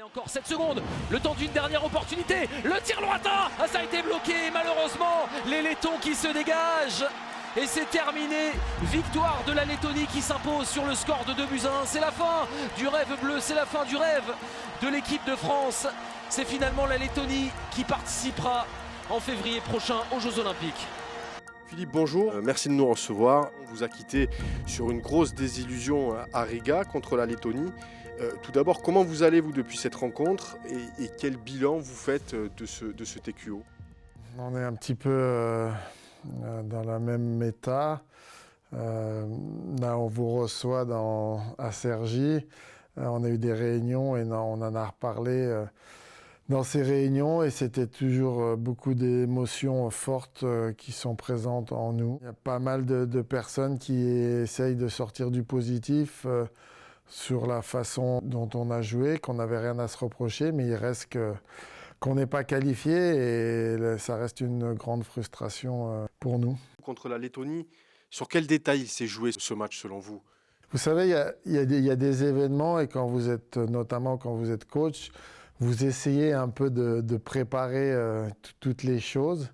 Et encore 7 secondes, le temps d'une dernière opportunité, le tir lointain, ça a été bloqué malheureusement, les Lettons qui se dégagent. Et c'est terminé, victoire de la Lettonie qui s'impose sur le score de 2-1. C'est la fin du rêve bleu, c'est la fin du rêve de l'équipe de France. C'est finalement la Lettonie qui participera en février prochain aux Jeux Olympiques. Philippe, bonjour, merci de nous recevoir. On vous a quitté sur une grosse désillusion à Riga contre la Lettonie. Tout d'abord, comment vous allez vous depuis cette rencontre et quel bilan vous faites de ce TQO? On est un petit peu dans la même état. Là, on vous reçoit à Cergy. On a eu des réunions et on en a reparlé dans ces réunions et c'était toujours beaucoup d'émotions fortes qui sont présentes en nous. Il y a pas mal de personnes qui essayent de sortir du positif sur la façon dont on a joué, qu'on n'avait rien à se reprocher, mais il reste qu'on n'est pas qualifié et ça reste une grande frustration pour nous. Contre la Lettonie, sur quel détail il s'est joué ce match selon vous? Vous savez, il y a des événements et notamment quand vous êtes coach, vous essayez un peu de préparer toutes les choses,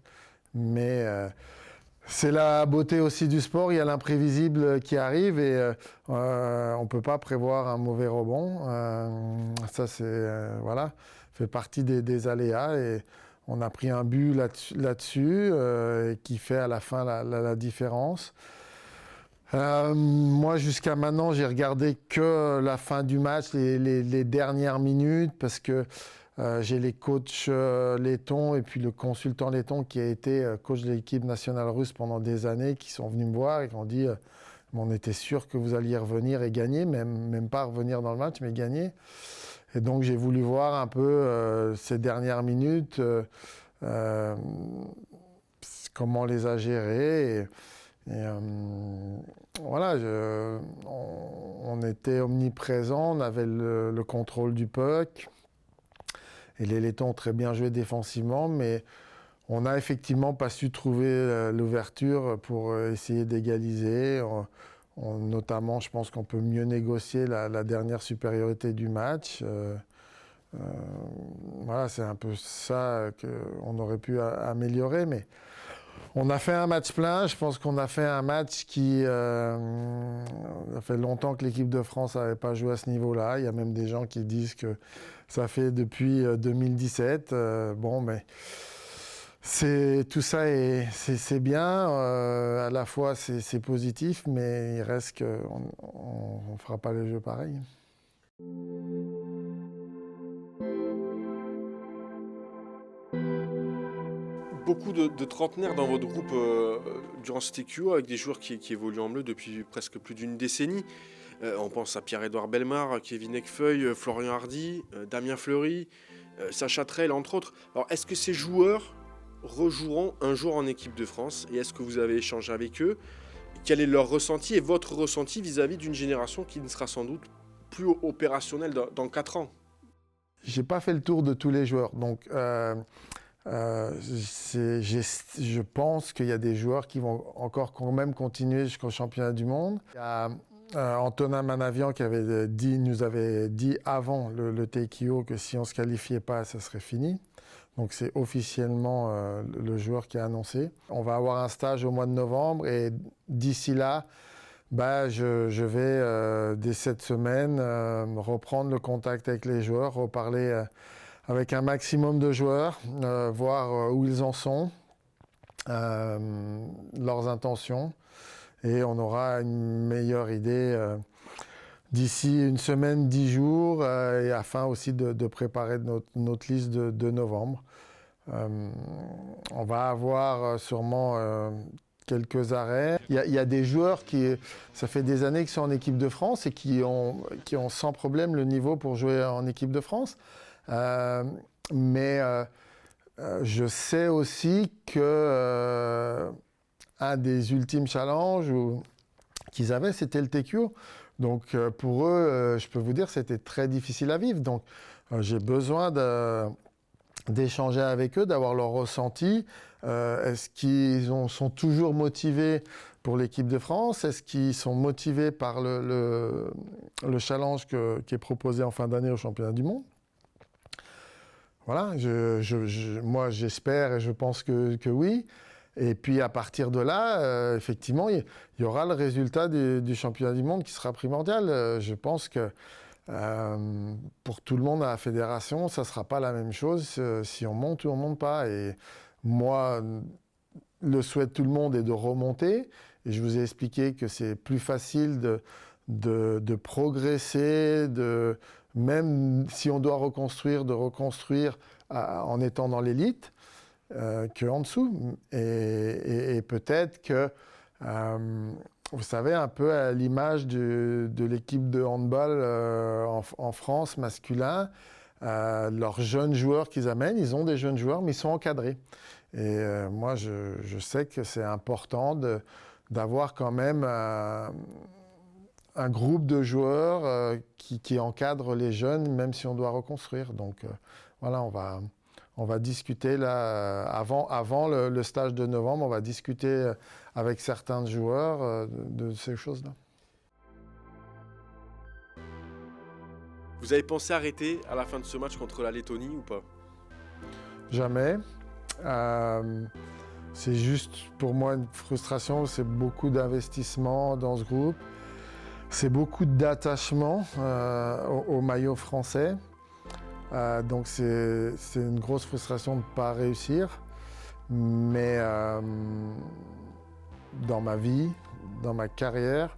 mais c'est la beauté aussi du sport, il y a l'imprévisible qui arrive et on ne peut pas prévoir un mauvais rebond. Ça, voilà, fait partie des aléas et on a pris un but là-dessus qui fait à la fin la différence. Moi, jusqu'à maintenant, j'ai regardé que la fin du match, les dernières minutes, parce que j'ai les coachs lettons et puis le consultant letton qui a été coach de l'équipe nationale russe pendant des années, qui sont venus me voir et qui ont dit on était sûr que vous alliez revenir et gagner, même pas revenir dans le match, mais gagner. Et donc, j'ai voulu voir un peu ces dernières minutes, comment on les a gérées. Voilà, on était omniprésents, on avait le contrôle du puck. Et les Lettons ont très bien joué défensivement, mais on n'a effectivement pas su trouver l'ouverture pour essayer d'égaliser. Notamment, je pense qu'on peut mieux négocier la dernière supériorité du match. Voilà, c'est un peu ça qu'on aurait pu améliorer, mais on a fait un match plein. Je pense qu'on a fait un match qui... ça fait longtemps que l'équipe de France n'avait pas joué à ce niveau-là. Il y a même des gens qui disent que ça fait depuis 2017. Bon, mais tout ça, c'est bien. À la fois, c'est positif, mais il reste qu'on ne fera pas le jeu pareil. Beaucoup de trentenaires dans votre groupe durant ce TQO, avec des joueurs qui évoluent en bleu depuis presque plus d'une décennie. On pense à Pierre-Édouard Bellemare, Kevin Ecfeuille, Florian Hardy, Damien Fleury, Sacha Trel, entre autres. Alors, est-ce que ces joueurs rejoueront un jour en équipe de France? Et est-ce que vous avez échangé avec eux? Quel est leur ressenti et votre ressenti vis-à-vis d'une génération qui ne sera sans doute plus opérationnelle dans 4 ans? Je n'ai pas fait le tour de tous les joueurs, donc... je pense qu'il y a des joueurs qui vont encore quand même continuer jusqu'au championnat du monde. Il y a Antonin Manavian qui nous avait dit avant le TQO que si on ne se qualifiait pas, ça serait fini. Donc c'est officiellement le joueur qui a annoncé. On va avoir un stage au mois de novembre et d'ici là, je vais, dès cette semaine, reprendre le contact avec les joueurs, reparler avec un maximum de joueurs, voir où ils en sont, leurs intentions. Et on aura une meilleure idée d'ici une semaine, 10 jours, et afin aussi de préparer notre liste de novembre. On va avoir sûrement quelques arrêts. Il y a des joueurs ça fait des années qu'ils sont en équipe de France et qui ont sans problème le niveau pour jouer en équipe de France. Mais je sais aussi que un des ultimes challenges qu'ils avaient, c'était le TQO. Donc pour eux, je peux vous dire, c'était très difficile à vivre. Donc j'ai besoin d'échanger avec eux, d'avoir leur ressenti. Est-ce qu'ils sont toujours motivés pour l'équipe de France? Est-ce qu'ils sont motivés par le challenge qui est proposé en fin d'année au championnat du monde? Voilà, moi j'espère et je pense que oui. Et puis à partir de là, effectivement, il y aura le résultat du championnat du monde qui sera primordial. Je pense que pour tout le monde à la fédération, ça ne sera pas la même chose si on monte ou on ne monte pas. Et moi, le souhait de tout le monde est de remonter. Et je vous ai expliqué que c'est plus facile de progresser, même si on doit reconstruire, de reconstruire en étant dans l'élite. Qu'en dessous. Et peut-être que, vous savez, un peu à l'image de l'équipe de handball en France, masculin, leurs jeunes joueurs qu'ils amènent, ils ont des jeunes joueurs, mais ils sont encadrés. Et moi, je sais que c'est important d'avoir quand même un groupe de joueurs qui encadrent les jeunes, même si on doit reconstruire. Donc voilà, on va discuter là, avant le stage de novembre, on va discuter avec certains joueurs de ces choses-là. Vous avez pensé arrêter à la fin de ce match contre la Lettonie ou pas? Jamais. C'est juste pour moi une frustration, c'est beaucoup d'investissement dans ce groupe. C'est beaucoup d'attachement au maillot français. Donc c'est une grosse frustration de ne pas réussir. Mais dans ma vie, dans ma carrière,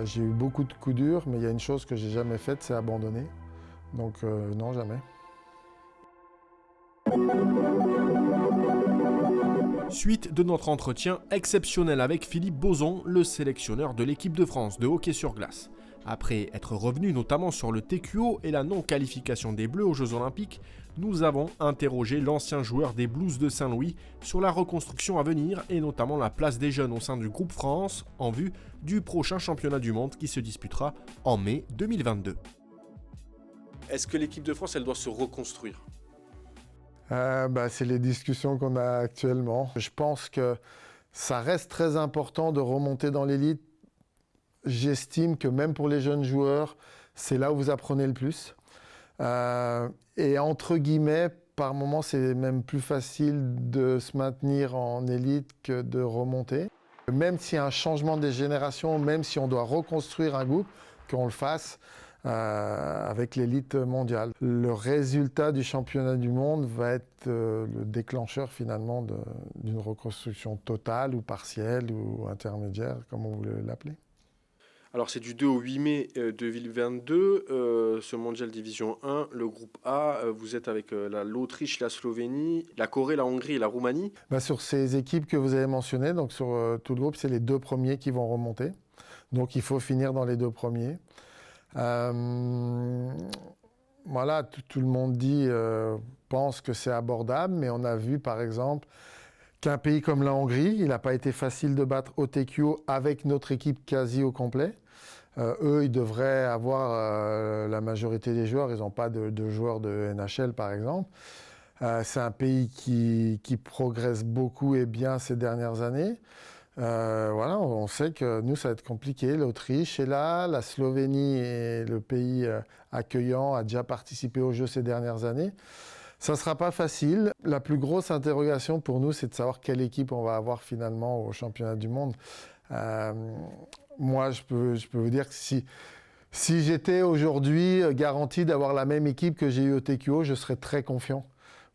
j'ai eu beaucoup de coups durs, mais il y a une chose que j'ai jamais faite, c'est abandonner. Donc non, jamais. Suite de notre entretien exceptionnel avec Philippe Bozon, le sélectionneur de l'équipe de France de hockey sur glace. Après être revenu notamment sur le TQO et la non-qualification des Bleus aux Jeux Olympiques, nous avons interrogé l'ancien joueur des Blues de Saint-Louis sur la reconstruction à venir et notamment la place des jeunes au sein du groupe France en vue du prochain championnat du monde qui se disputera en mai 2022. Est-ce que l'équipe de France, elle doit se reconstruire? C'est les discussions qu'on a actuellement. Je pense que ça reste très important de remonter dans l'élite. J'estime que même pour les jeunes joueurs, c'est là où vous apprenez le plus. Et entre guillemets, par moments, c'est même plus facile de se maintenir en élite que de remonter. Même s'il y a un changement des générations, même si on doit reconstruire un groupe, qu'on le fasse avec l'élite mondiale. Le résultat du championnat du monde va être le déclencheur finalement d'une reconstruction totale ou partielle ou intermédiaire, comme vous voulez l'appeler. Alors c'est du 2 au 8 mai 2022, ce Mondial Division 1, le groupe A, vous êtes avec l'Autriche, la Slovénie, la Corée, la Hongrie et la Roumanie. Sur ces équipes que vous avez mentionnées, donc sur tout le groupe, c'est les 2 premiers qui vont remonter. Donc il faut finir dans les 2 premiers. Voilà, tout le monde pense que c'est abordable, mais on a vu par exemple qu'un pays comme la Hongrie, il n'a pas été facile de battre au TQO avec notre équipe quasi au complet. Eux, ils devraient avoir la majorité des joueurs. Ils n'ont pas de joueurs de NHL, par exemple. C'est un pays qui progresse beaucoup et bien ces dernières années. Voilà, on sait que nous, ça va être compliqué. L'Autriche est là, la Slovénie est le pays accueillant, a déjà participé aux Jeux ces dernières années. Ça ne sera pas facile. La plus grosse interrogation pour nous, c'est de savoir quelle équipe on va avoir finalement au championnat du monde. Moi, je peux vous dire que si j'étais aujourd'hui garanti d'avoir la même équipe que j'ai eue au TQO, je serais très confiant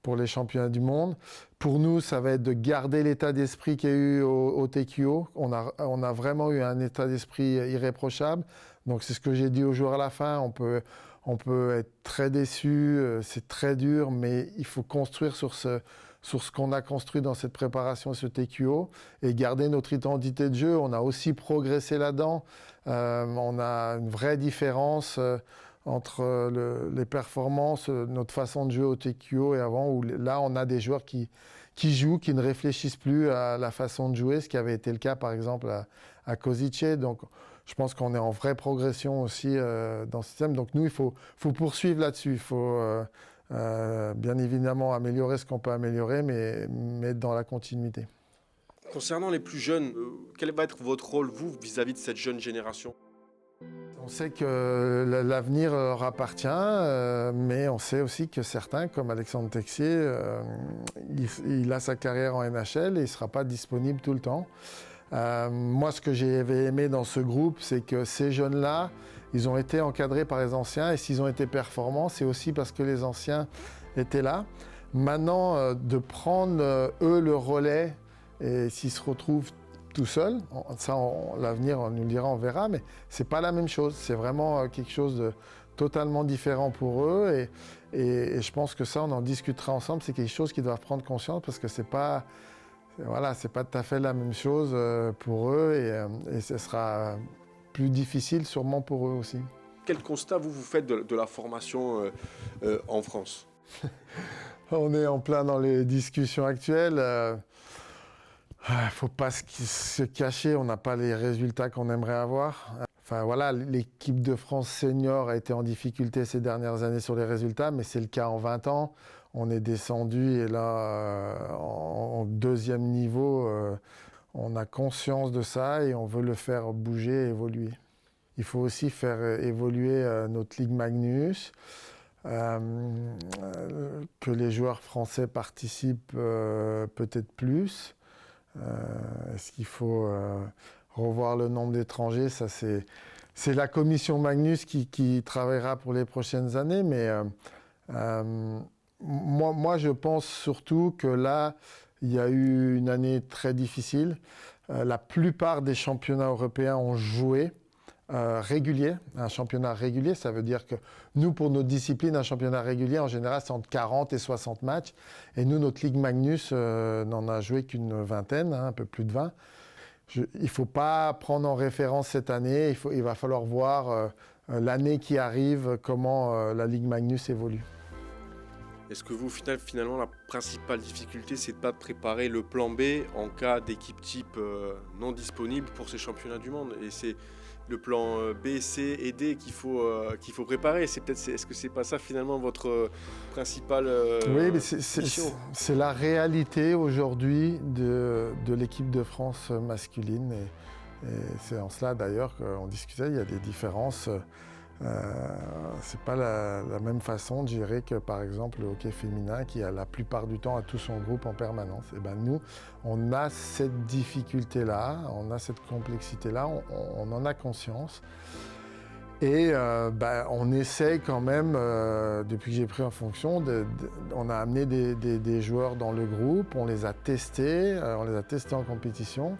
pour les championnats du monde. Pour nous, ça va être de garder l'état d'esprit qu'il y a eu au TQO. On a vraiment eu un état d'esprit irréprochable. Donc c'est ce que j'ai dit aux joueurs à la fin. On peut être très déçu, c'est très dur, mais il faut construire sur ce qu'on a construit dans cette préparation, ce TQO, et garder notre identité de jeu. On a aussi progressé là-dedans. On a une vraie différence entre les performances, notre façon de jouer au TQO et avant, où là, on a des joueurs qui jouent, qui ne réfléchissent plus à la façon de jouer, ce qui avait été le cas, par exemple, à Košice. Donc, je pense qu'on est en vraie progression aussi dans ce système. Donc, nous, il faut poursuivre là-dessus. Il faut bien évidemment améliorer ce qu'on peut améliorer, mais dans la continuité. Concernant les plus jeunes, quel va être votre rôle, vous, vis-à-vis de cette jeune génération? On sait que l'avenir leur appartient, mais on sait aussi que certains, comme Alexandre Texier, il a sa carrière en NHL et il ne sera pas disponible tout le temps. Moi, ce que j'avais aimé dans ce groupe, c'est que ces jeunes-là, ils ont été encadrés par les anciens, et s'ils ont été performants, c'est aussi parce que les anciens étaient là. Maintenant, de prendre eux le relais, et s'ils se retrouvent tout seuls, ça, l'avenir nous le dira, on verra, mais c'est pas la même chose. C'est vraiment quelque chose de totalement différent pour eux, et je pense que ça, on en discutera ensemble. C'est quelque chose qu'ils doivent prendre conscience, parce que c'est pas tout à fait la même chose pour eux, et ce sera plus difficile sûrement pour eux aussi. Quel constat vous faites de la formation en France? On est en plein dans les discussions actuelles. Il ne faut pas se cacher, on n'a pas les résultats qu'on aimerait avoir. Enfin voilà, l'équipe de France senior a été en difficulté ces dernières années sur les résultats, mais c'est le cas en 20 ans. On est descendu et là, en deuxième niveau, on a conscience de ça et on veut le faire bouger et évoluer. Il faut aussi faire évoluer notre Ligue Magnus, que les joueurs français participent peut-être plus. Est-ce qu'il faut revoir le nombre d'étrangers? Ça, c'est la commission Magnus qui travaillera pour les prochaines années, mais moi, je pense surtout que là, il y a eu une année très difficile. La plupart des championnats européens ont joué régulier. Un championnat régulier, ça veut dire que nous, pour notre discipline, un championnat régulier, en général, c'est entre 40 et 60 matchs. Et nous, notre Ligue Magnus n'en a joué qu'une vingtaine, un peu plus de 20. Il ne faut pas prendre en référence cette année. Il va falloir voir l'année qui arrive, comment la Ligue Magnus évolue. Est-ce que vous, finalement, la principale difficulté, c'est de ne pas préparer le plan B en cas d'équipe type non disponible pour ces championnats du monde? Et c'est le plan B, C et D qu'il faut préparer. Est-ce que c'est pas ça, finalement, votre principale oui, mais mission? c'est la réalité aujourd'hui de l'équipe de France masculine. Et c'est en cela, d'ailleurs, qu'on discutait, il y a des différences. C'est pas la même façon de gérer que par exemple le hockey féminin qui la plupart du temps a tout son groupe en permanence. Et ben nous, on a cette difficulté-là, on a cette complexité-là, on en a conscience. Et on essaie quand même, depuis que j'ai pris en fonction, on a amené des joueurs dans le groupe, on les a testés en compétition.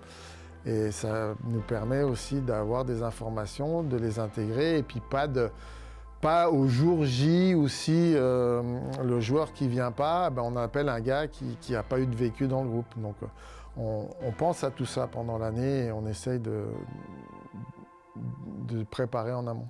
Et ça nous permet aussi d'avoir des informations, de les intégrer, et puis pas au jour J ou si le joueur qui ne vient pas, on appelle un gars qui n'a pas eu de vécu dans le groupe. Donc on pense à tout ça pendant l'année et on essaye de préparer en amont.